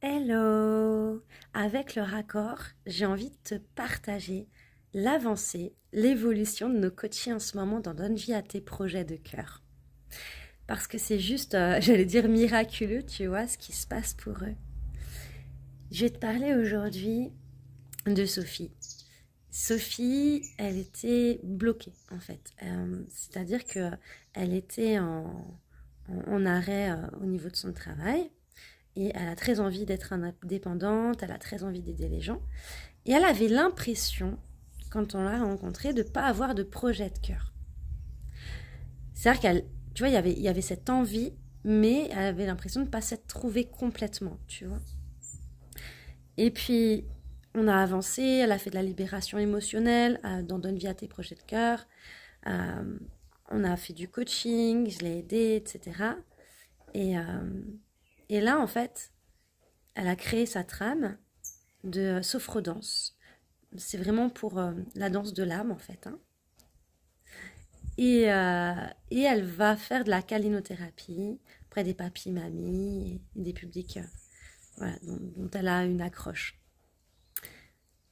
Hello! Avec le raccord, j'ai envie de te partager l'avancée, l'évolution de nos coachés en ce moment dans Donne vie à tes projets de cœur. Parce que c'est juste, j'allais dire miraculeux, tu vois, ce qui se passe pour eux. Je vais te parler aujourd'hui de Sophie. Sophie, elle était bloquée en fait. C'est-à-dire qu'elle était en arrêt au niveau de son travail. Et elle a très envie d'être indépendante, elle a très envie d'aider les gens. Et elle avait l'impression, quand on l'a rencontrée, de ne pas avoir de projet de cœur. C'est-à-dire qu'elle, tu vois, il y avait cette envie, mais elle avait l'impression de ne pas s'être trouvée complètement, tu vois. Et puis, on a avancé, elle a fait de la libération émotionnelle dans Donne vie à tes projets de cœur. On a fait du coaching, je l'ai aidée, etc. Et là, en fait, elle a créé sa trame de sophrodance. C'est vraiment pour la danse de l'âme, en fait. Hein. Et elle va faire de la calinothérapie auprès des papis-mamies et des publics voilà, dont elle a une accroche.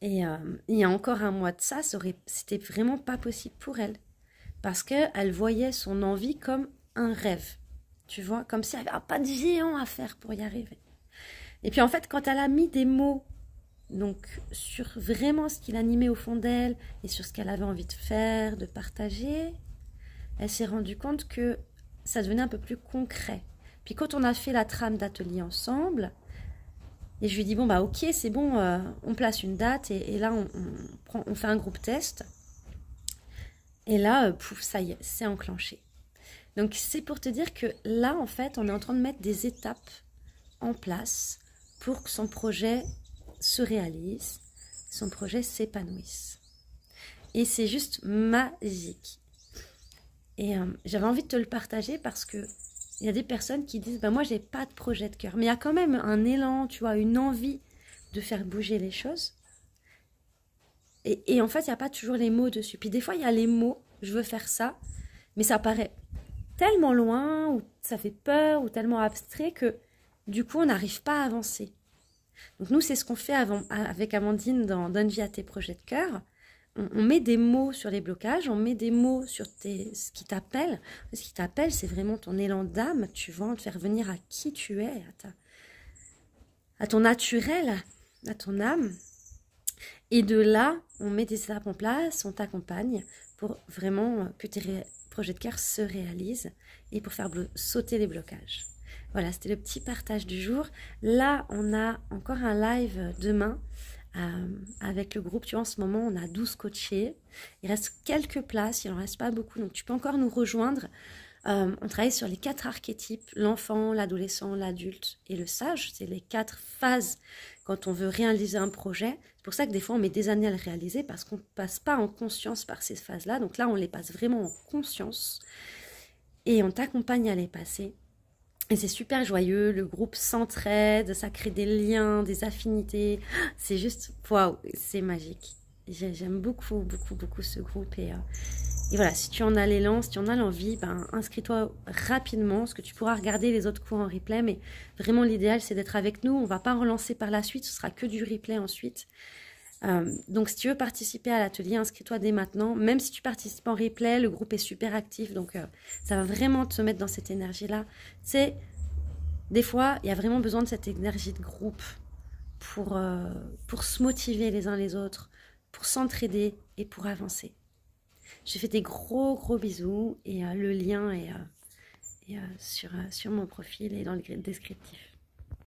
Et il y a encore un mois de ça, c'était vraiment pas possible pour elle. Parce qu'elle voyait son envie comme un rêve. Tu vois, comme s'il n'y avait pas de géant à faire pour y arriver. Et puis en fait, quand elle a mis des mots donc, sur vraiment ce qui l'animait au fond d'elle et sur ce qu'elle avait envie de faire, de partager, elle s'est rendue compte que ça devenait un peu plus concret. Puis quand on a fait la trame d'atelier ensemble, et je lui ai dit, bon bah ok, c'est bon, on place une date et là on fait un groupe test. Et là, pouf, ça y est, c'est enclenché. Donc c'est pour te dire que là, en fait, on est en train de mettre des étapes en place pour que son projet se réalise, son projet s'épanouisse. Et c'est juste magique. Et j'avais envie de te le partager parce que il y a des personnes qui disent bah moi j'ai pas de projet de cœur, mais il y a quand même un élan, tu vois, une envie de faire bouger les choses. Et en fait, il n'y a pas toujours les mots dessus. Puis des fois, il y a les mots, je veux faire ça, mais ça paraît tellement loin, ou ça fait peur, ou tellement abstrait que du coup, on n'arrive pas à avancer. Donc nous, c'est ce qu'on fait avec Amandine dans Donne vie à tes projets de cœur. On met des mots sur les blocages, on met des mots sur ce qui t'appelle. Ce qui t'appelle, c'est vraiment ton élan d'âme, tu vois, te faire venir à qui tu es, à ton naturel, à ton âme. Et de là, on met des étapes en place, on t'accompagne pour vraiment que tes projets de cœur se réalisent et pour faire sauter les blocages. Voilà, c'était le petit partage du jour. Là, on a encore un live demain avec le groupe. Tu vois, en ce moment, on a 12 coachés. Il reste quelques places, il n'en reste pas beaucoup. Donc, tu peux encore nous rejoindre. On travaille sur les 4 archétypes, l'enfant, l'adolescent, l'adulte et le sage. C'est les 4 phases quand on veut réaliser un projet. C'est pour ça que des fois, on met des années à le réaliser parce qu'on ne passe pas en conscience par ces phases-là. Donc là, on les passe vraiment en conscience et on t'accompagne à les passer. Et c'est super joyeux, le groupe s'entraide, ça crée des liens, des affinités. C'est juste, waouh, c'est magique. J'aime beaucoup, beaucoup, beaucoup ce groupe. Et voilà, si tu en as l'élan, si tu en as l'envie, ben, inscris-toi rapidement, parce que tu pourras regarder les autres cours en replay. Mais vraiment, l'idéal, c'est d'être avec nous. On ne va pas relancer par la suite, ce sera que du replay ensuite. Donc si tu veux participer à l'atelier, inscris-toi dès maintenant. Même si tu participes en replay, le groupe est super actif, donc ça va vraiment te mettre dans cette énergie-là. C'est des fois, il y a vraiment besoin de cette énergie de groupe pour se motiver les uns les autres, pour s'entraider et pour avancer. Je te fais des gros gros bisous et le lien est sur mon profil et dans le descriptif.